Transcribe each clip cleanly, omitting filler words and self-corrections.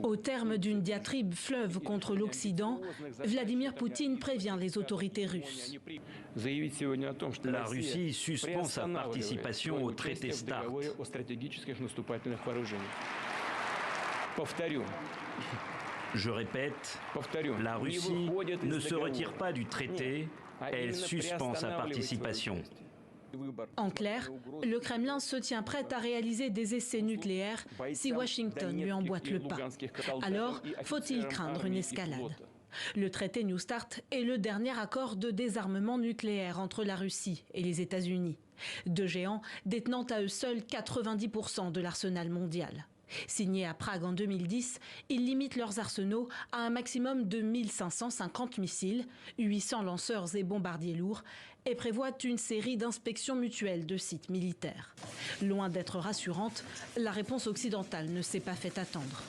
Au terme d'une diatribe fleuve contre l'Occident, Vladimir Poutine prévient les autorités russes. La Russie suspend sa participation au traité START. Je répète, la Russie ne se retire pas du traité, elle suspend sa participation. En clair, le Kremlin se tient prêt à réaliser des essais nucléaires si Washington lui emboîte le pas. Alors, faut-il craindre une escalade ? Le traité New START est le dernier accord de désarmement nucléaire entre la Russie et les États-Unis. Deux géants détenant à eux seuls 90% de l'arsenal mondial. Signé à Prague en 2010, ils limitent leurs arsenaux à un maximum de 1550 missiles, 800 lanceurs et bombardiers lourds et prévoient une série d'inspections mutuelles de sites militaires. Loin d'être rassurante, la réponse occidentale ne s'est pas fait attendre.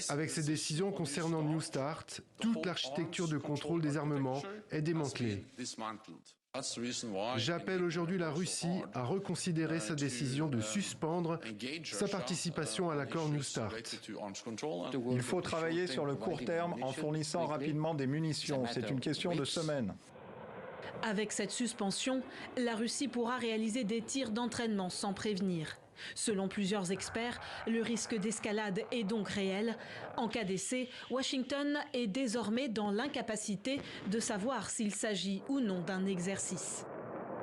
Avec ces décisions concernant New START, toute l'architecture de contrôle des armements est démantelée. J'appelle aujourd'hui la Russie à reconsidérer sa décision de suspendre sa participation à l'accord New START. Il faut travailler sur le court terme en fournissant rapidement des munitions. C'est une question de semaines. Avec cette suspension, la Russie pourra réaliser des tirs d'entraînement sans prévenir. Selon plusieurs experts, le risque d'escalade est donc réel. En cas d'essai, Washington est désormais dans l'incapacité de savoir s'il s'agit ou non d'un exercice.